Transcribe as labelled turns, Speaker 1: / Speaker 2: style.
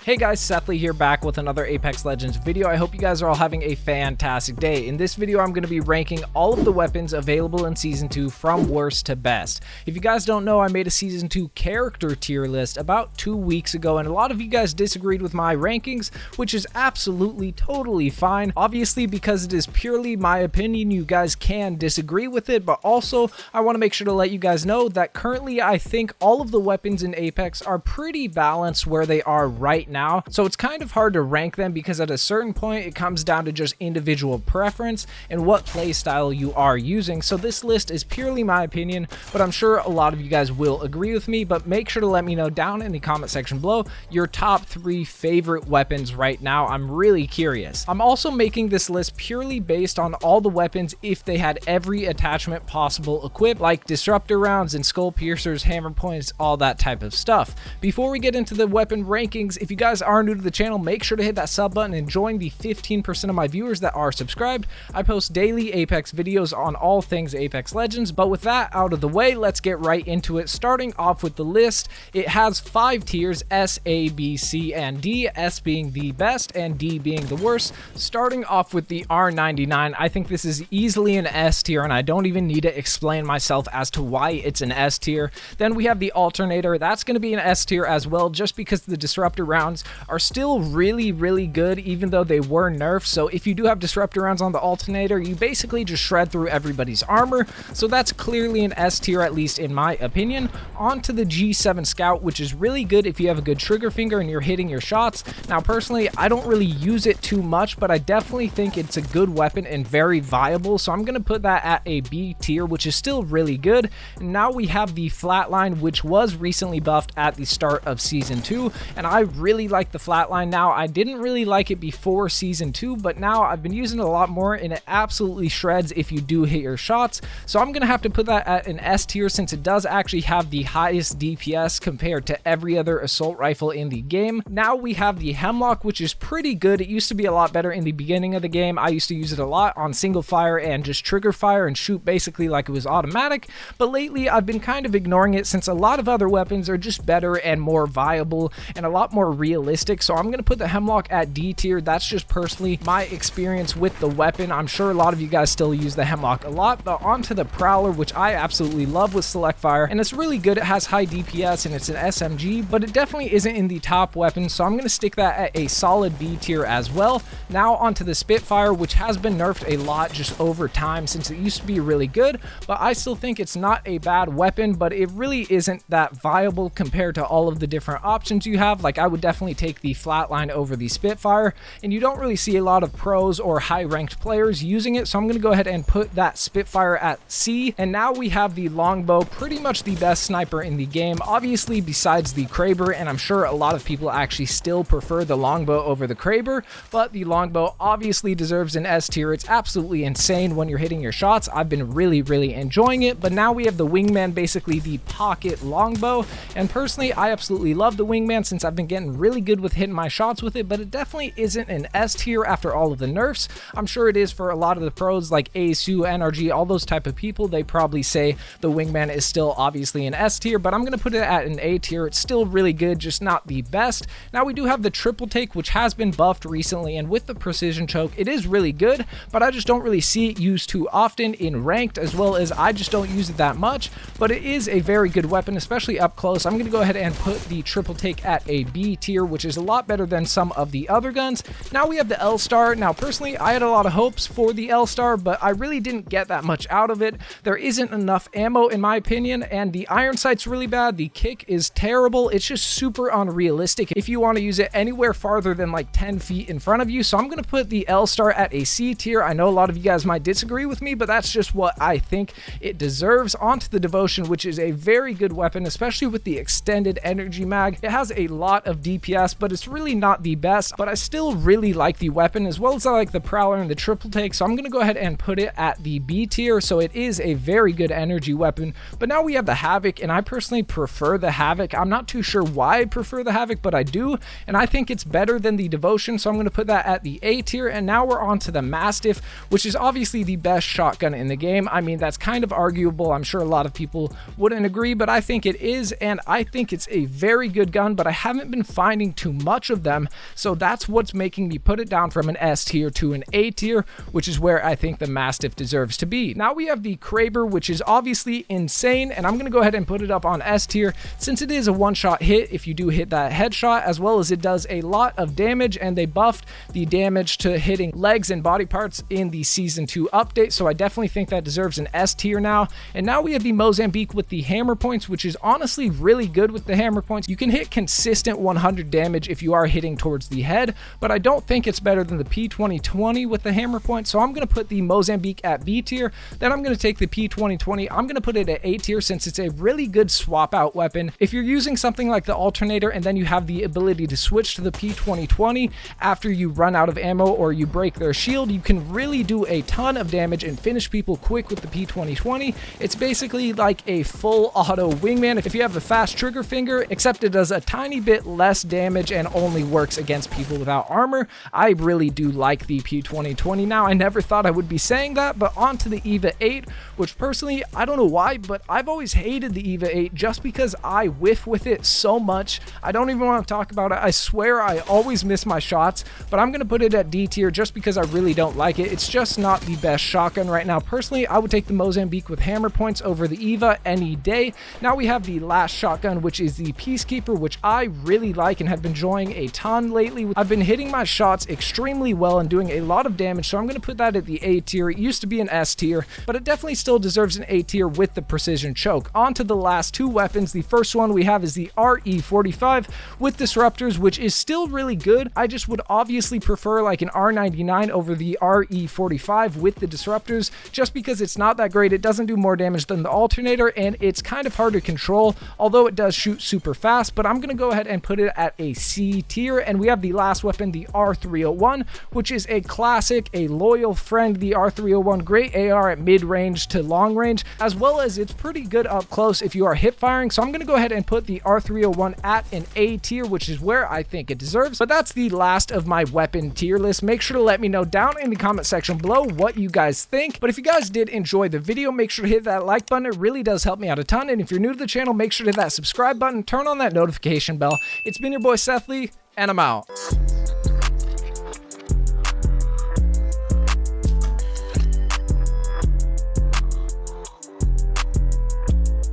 Speaker 1: Hey guys, Sethly here, back with another Apex Legends video. I hope you guys are all having a fantastic day. In this video, I'm going to be ranking all of the weapons available in Season 2 from worst to best. If you guys don't know, I made a Season 2 character tier list about 2 weeks ago, and a lot of you guys disagreed with my rankings, which is absolutely totally fine. Obviously, because it is purely my opinion, you guys can disagree with it, but also I want to make sure to let you guys know that currently I think all of the weapons in Apex are pretty balanced where they are right now, so it's kind of hard to rank them because at a certain point it comes down to just individual preference and what playstyle you are using. So this list is purely my opinion, but I'm sure a lot of you guys will agree with me. But make sure to let me know down in the comment section below your top 3 favorite weapons right now. I'm really curious. I'm also making this list purely based on all the weapons if they had every attachment possible equipped, like disruptor rounds and skull piercers, hammer points, all that type of stuff. Before we get into the weapon rankings, if you guys are new to the channel, make sure to hit that sub button and join the 15% of my viewers that are subscribed. I post daily Apex videos on all things Apex Legends. But with that out of the way, let's get right into it. Starting off with the list, it has 5 tiers: S, A, B, C, and D, S being the best and D being the worst. Starting off with the R99, I think this is easily an S tier, and I don't even need to explain myself as to why it's an S tier. Then we have the alternator. That's going to be an S tier as well, just because the disruptor rounds are still really good, even though they were nerfed. So if you do have disruptor rounds on the alternator, you basically just shred through everybody's armor. So that's clearly an S tier, at least in my opinion. On to the G7 Scout, which is really good if you have a good trigger finger and you're hitting your shots. Now personally, I don't really use it too much, but I definitely think it's a good weapon and very viable. So I'm going to put that at a B tier, which is still really good. And now we have the Flatline, which was recently buffed at the start of Season 2, and I really like the Flatline now. I didn't really like it before Season 2, but now I've been using it a lot more, and it absolutely shreds if you do hit your shots. So I'm going to have to put that at an S tier, since it does actually have the highest DPS compared to every other assault rifle in the game. Now we have the Hemlock, which is pretty good. It used to be a lot better in the beginning of the game. I used to use it a lot on single fire and just trigger fire and shoot basically like it was automatic, but lately I've been kind of ignoring it since a lot of other weapons are just better and more viable and a lot more realistic. So I'm going to put the Hemlock at D tier. That's just personally my experience with the weapon. I'm sure a lot of you guys still use the Hemlock a lot. But on to the Prowler, which I absolutely love with select fire, and it's really good. It has high DPS and it's an SMG, but it definitely isn't in the top weapons, so I'm going to stick that at a solid B tier as well. Now on to the Spitfire, which has been nerfed a lot just over time since it used to be really good, but I still think it's not a bad weapon, but it really isn't that viable compared to all of the different options you have. Like, I would definitely take the Flatline over the Spitfire, and you don't really see a lot of pros or high ranked players using it, so I'm going to go ahead and put that Spitfire at C. And now we have the Longbow, pretty much the best sniper in the game, obviously besides the Kraber, and I'm sure a lot of people actually still prefer the Longbow over the Kraber, but the Longbow obviously deserves an S tier. It's absolutely insane when you're hitting your shots. I've been really enjoying it. But now we have the Wingman, basically the pocket longbow, and personally I absolutely love the Wingman since I've been getting really good with hitting my shots with it, but it definitely isn't an S tier after all of the nerfs. I'm sure it is for a lot of the pros like ASU, NRG, all those type of people. They probably say the Wingman is still obviously an S tier, but I'm going to put it at an A tier. It's still really good, just not the best. Now we do have the Triple Take, which has been buffed recently, and with the Precision Choke it is really good, but I just don't really see it used too often in ranked, as well as I just don't use it that much. But it is a very good weapon, especially up close. I'm going to go ahead and put the Triple Take at a B tier, which is a lot better than some of the other guns. Now we have the L-Star. Now personally I had a lot of hopes for the L-Star, but I really didn't get that much out of it. There isn't enough ammo in my opinion, and the iron sight's really bad. The kick is terrible. It's just super unrealistic if you want to use it anywhere farther than like 10 feet in front of you. So I'm going to put the L-Star at a C tier. I know a lot of you guys might disagree with me, but that's just what I think it deserves. On to the Devotion, which is a very good weapon, especially with the extended energy mag. It has a lot of DPS, but it's really not the best, but I still really like the weapon, as well as I like the Prowler and the Triple Take. So I'm going to go ahead and put it at the B tier. So it is a very good energy weapon. But now we have the Havoc, and I personally prefer the Havoc. I'm not too sure why I prefer the Havoc, but I do, and I think it's better than the Devotion, so I'm going to put that at the A tier. And now we're on to the Mastiff, which is obviously the best shotgun in the game. I mean, that's kind of arguable. I'm sure a lot of people wouldn't agree, but I think it is, and I think it's a very good gun, but I haven't been finding finding too much of them. So that's what's making me put it down from an S tier to an A tier, which is where I think the Mastiff deserves to be. Now we have the Kraber, which is obviously insane, and I'm going to go ahead and put it up on S tier since it is a one-shot hit if you do hit that headshot, as well as it does a lot of damage, and they buffed the damage to hitting legs and body parts in the Season 2 update, so I definitely think that deserves an S tier now. And now we have the Mozambique with the hammer points, which is honestly really good with the hammer points. You can hit consistent 100 damage if you are hitting towards the head, but I don't think it's better than the P2020 with the hammer points, so I'm going to put the Mozambique at B tier. Then I'm going to take the P2020, I'm going to put it at A tier since it's a really good swap out weapon. If you're using something like the alternator and then you have the ability to switch to the P2020 after you run out of ammo or you break their shield, you can really do a ton of damage and finish people quick with the P2020. It's basically like a full auto wingman if you have a fast trigger finger, except it does a tiny bit less damage and only works against people without armor. I really do like the P2020 now. I never thought I would be saying that, but on to the EVA 8, which personally, I don't know why, but I've always hated the EVA 8 just because I whiff with it so much. I don't even want to talk about it. I swear I always miss my shots, but I'm going to put it at D tier just because I really don't like it. It's just not the best shotgun right now. Personally, I would take the Mozambique with hammer points over the EVA any day. Now we have the last shotgun, which is the Peacekeeper, which I really like and have been enjoying a ton lately. I've been hitting my shots extremely well and doing a lot of damage, so I'm going to put that at the A tier. It used to be an S tier, but it definitely still deserves an A tier with the precision choke. On to the last two weapons. The first one we have is the RE45 with disruptors, which is still really good. I just would obviously prefer like an R99 over the RE45 with the disruptors, just because it's not that great. It doesn't do more damage than the alternator, and it's kind of hard to control, although it does shoot super fast. But I'm going to go ahead and put it at a C tier. And we have the last weapon, the R301, which is a classic, a loyal friend. The R301, great AR at mid-range to long range, as well as it's pretty good up close if you are hip firing. So I'm going to go ahead and put the R301 at an A tier, which is where I think it deserves. But that's the last of my weapon tier list. Make sure to let me know down in the comment section below what you guys think. But if you guys did enjoy the video, make sure to hit that like button. It really does help me out a ton. And if you're new to the channel, make sure to hit that subscribe button, turn on that notification bell. It's been your boy Sethly, and I'm out.